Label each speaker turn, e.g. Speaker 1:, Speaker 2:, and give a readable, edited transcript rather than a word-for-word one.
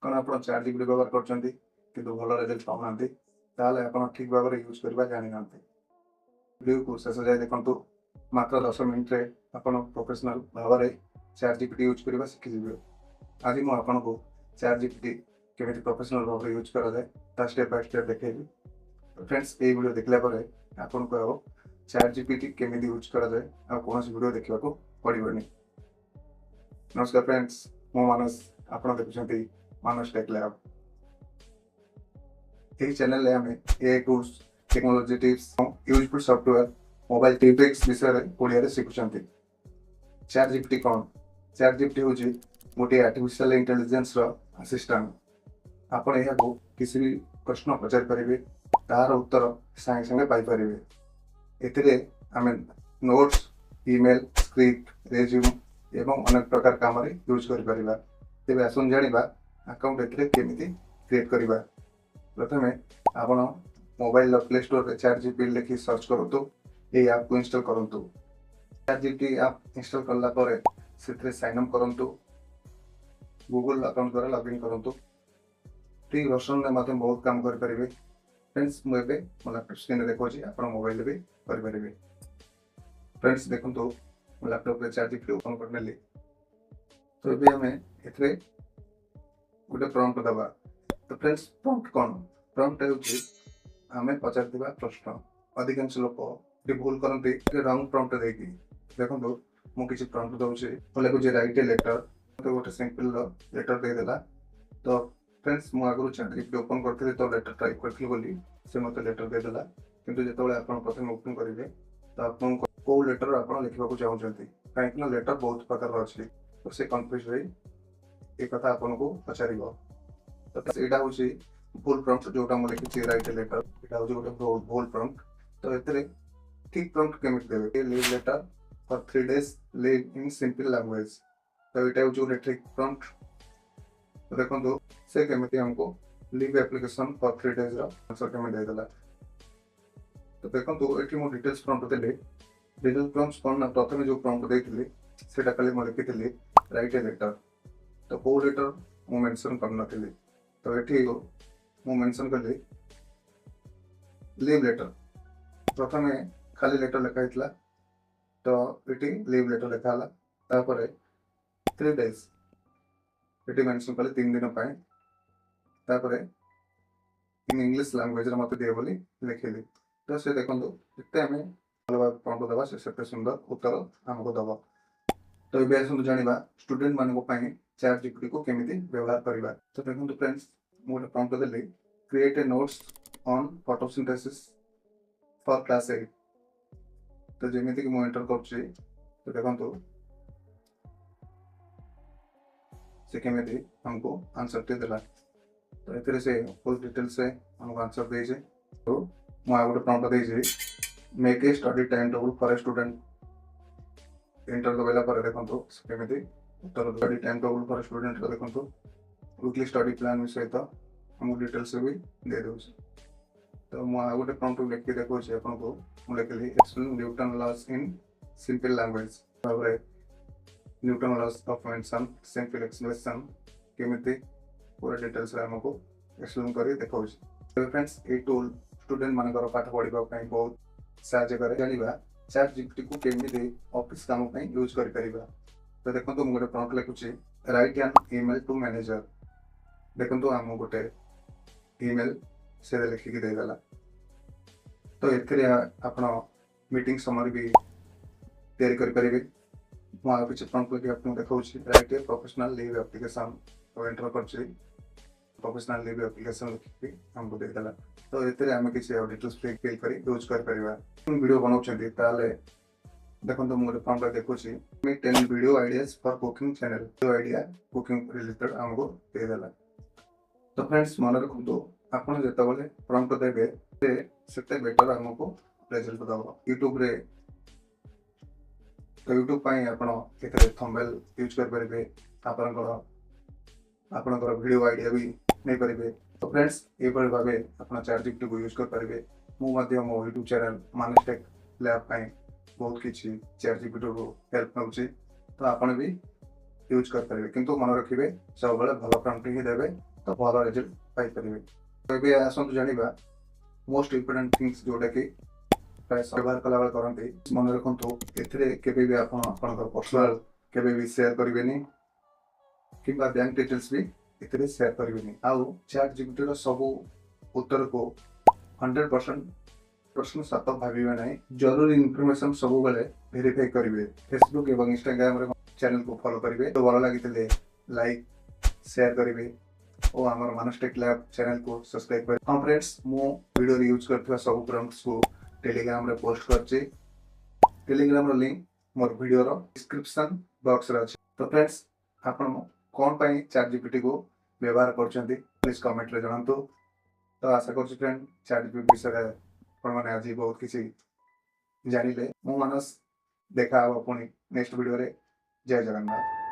Speaker 1: कौन आप chat GPT व्यवहार करछंती किंतु भल रिजल्ट पाउनांती ताले आपण ठीक भाव में यूज करबा जानि नांती। वीडियो को शेष जाए देखंतु मात्र 10 मिनिट रे आपण प्रोफेशनल भाव में चैट जीपीटी यूज करबा सिखि जिवे। आज मु आपण को चैट जीपीटी केमिति प्रोफेशनल भाव में यूज करा जाए ता स्टेप बाय स्टेप देखेबी। फ्रेंड्स ए वीडियो देखला परे आपण को अब चैट जीपीटी केमिति यूज करा जाए आ कोनोसी वीडियो देखिबा को पड़िबनी। नमस्कार फ्रेंड्स, मु मानस आपण देखुछंती मानस टेक लैब। यही चैनल रे हमें AI tools, technology tips, useful software, mobile tips विषय रे ओडिया रे सिखुछंती। चैट जीपीटी कौन? चैट जीपीटी होची गोटे आर्टिफिशियल इंटेलिजेंस रो असिस्टेंट। आपण एहा को किसी भी प्रश्न पचार परिबे तार उत्तर संगे संगे पाई परिबे। एथिरे हमें नोट्स, ईमेल, स्क्रिप्ट, रेज्यूम एवं अनेक प्रकार काम रे यूज करि परिबा। तेबे आसुन जानिबा अकाउंट एथिरे केमिति क्रिएट करिबा। प्रथमे आपण मोबाइल प्ले स्टोर रे चैट जीपीटी लिखि सर्च करंतु, ए ऐप को इंस्टॉल करंतु। चैट जीपीटी ऐप इंस्टॉल करला परे सेथरे साइन अप करंतु, गूगल अकाउंट द्वारा लॉगिन करंतु। फ्री वर्जन में माध्यम बहुत काम कर परिबे। फ्रेंड्स मु एबे मो लैपटॉप स्क्रीन रे देखौची, आपण मोबाइल भी कर परिबे। फ्रेंड्स देखंतु मो लैपटॉप रे चैट जीपीटी ओपन करनेली। तो एबे हमें एथरे गुटे प्रॉम्प्ट दबा। तो फ्रेंड्स प्रॉम्प्ट कौन? प्रॉम्प्ट होची हमें पचारथिबा प्रश्न। अधिकांश लोक जे भूल करंती जे रॉन्ग प्रॉम्प्ट देकी। देखंतु मु किछि प्रॉम्प्ट दउची, बोले को जे राइट ए लेटर, तो गोटे सिंपल लेटर दे देला। तो फ्रेंड्स मु आगु चैट जीपीटी ओपन करथिले तो लेटर टाइप करथिले बोली से मते लेटर दे देला। किंतु जेतोले आपण प्रथम ओपन करिवे तो आपण को लेटर आपण लिखिबा को चाहउछंती, काहेकि ना लेटर बहुत प्रकार अछि, तो से कंफ्यूज होई ए कथा आपण को पचारिबो। तो एटा होची भूल प्रॉम्प्ट जोटा मु लिखि राइट ए लेटर, एटा होची गोटे भूल प्रॉम्प्ट। तो एतरे ठीक प्रॉम्प्ट केमिति देबे? Leave letter for 3 days, leave in simple language. तो एटा होची गोटे ठीक प्रॉम्प्ट। तो देखंतु से केमिति हमको लिव एप्लीकेशन फॉर 3 days रो आंसर केमिति दे देला। तो देखंतु एठी मु डिटेल्स प्रॉम्प्ट देले। डिटेल्स प्रॉम्प्ट्स कोन ना प्रथमे जो प्रॉम्प्ट देथिले सेटा खाली मु लिखिथिले राइट ए लेटर। तो को लेटर मु मेंशन करनथिले, तो एठी मु मेंशन करले लीव लेटर। प्रथमे खाली लेटर लिखा हितला, तो एठी लीव लेटर लिखा हला। तापरे 3 days एठी मेंशन करले 3 दिन पय। तापरे इन इंग्लिश लैंग्वेज रे मते दे बोली लिखिली। तो से देखंतु जते हमें प्रॉम्प्ट दबा से सेते सुंदर उत्तर हमको दबा। तो एबे आसु जानिबा स्टूडेंट मानको पय चैट जीपीटी को केमिति व्यवहार करिबा। तो देखंतु फ्रेंड्स मु prompt Delhi, create a notes on photosynthesis for class 8। तो जेमिति कि मु एंटर करछि, तो देखंतु से केमिति हमको आंसर दे देला। तो एथरे से फुल डिटेल से हमको आंसर दे जे। तो मु आ गोटे प्रॉम्प्ट दे जे, make a study time table for a student. Enter दबेला पर देखंतु से केमिति उत्तर study time table for student को देखंतु वीकली स्टडी प्लान विषय तो हमको डिटेल्स भी दे दोछ। तो मु आ गोटे प्रॉम्प्ट लिखि देखौ छी आपन को। मु लिखली explain Newton laws in simple language. ताबरे Newton laws of motion simple explanation केमिति पूरा डिटेल्स रे हमको एक्सप्लेन करी देखौ छी। तो फ्रेंड्स ए टूल स्टूडेंट मानकर पाठ पढिबा पय बहुत सहायता करे। जानिबा चैट जीपीटी को केमिति ऑफिस काम पय यूज करि परिबा। तो देखंतु मु गोटे प्रॉम्प्ट लिखु छी, write an email to manager. देखंतु हम गोटे ईमेल से लिखि के दे देला। तो एथिरे आपण मीटिंग समरी भी तैयारी करि परिबे। मु आ पिछ प्रॉम्प्ट लिखि आपन देखौ छी, right a professional leave application. तो एंटर करछि प्रोफेशनल लीव एप्लीकेशन लिखि हमको दे देला। तो एथिरे हम किछ डिटेल्स फिल करी यूज कर परिबा। वीडियो बनाउछंती ताले देखंतु मु प्रॉम्प्ट देखौ छी, make 10 video ideas for cooking channel. तो आइडिया कुकिंग रिलेटेड हमको दे देला। तो फ्रेंड्स मन रखंतु आपण जेतबले प्रॉम्प्ट देबे सेते बेटर हमको रिजल्ट दबो। यूट्यूब रे तो यूट्यूब पय आपण एथे थंबनेल यूज कर परिबे, आपनकर वीडियो आइडिया भी नै परिबे। तो फ्रेंड्स ए पर भाबे आपण चैट जीपीटी को यूज कर परिबे। मु माध्यम मो यूट्यूब चैनल मानस टेक लैब पय बहुत किछि चैट जीपीटी को हेल्प नउछि। तो आपण भी यूज कर परिबे, किंतु मन रखिबे सब बेले भलो प्रॉम्प्ट ही देबे तो भल रिजल्ट पाइपर। तो ये आसतु जाना मोस्ट इम्पोर्टाट थिंग्स जोटा कि प्राय व्यवहार कला बेले करते मन रखु ए पर्सनाल के सेयार करेंगे कि बैंक डिटेल्स भी इतने सेयार करेंगे। आउ चैट जीपीटी सब उत्तर को 100% सत भावे ना। जरूरी इनफॉरमेशन सब बेले वेरीफाई करेंगे। फेसबुक और इंस्टाग्राम चैनल को फॉलो करेंगे। तो भल लगी लाइक शेयर करेंगे और आम मानसटेक लैब चैनल को सब्सक्राइब करें। हाँ फ्रेंड्स, मो वीडियो यूज कर सब प्रॉम्प्ट्स को टेलीग्राम रे पोस्ट करछि। टेलीग्राम रो लिंक मोर वीडियो रो डिस्क्रिप्शन बॉक्स रे अछि। तो फ्रेंड्स, आपण कोन पई चैट जीपीटी को व्यवहार करछंती प्लीज कमेंट रे जणांतु। तो आशा करछि फ्रेंड चैट जीपीटी विषय आपण माने आज बहुत किछि जानिले। मो मानस देखा पुणी नेक्स्ट वीडियो रे। जय जगन्नाथ।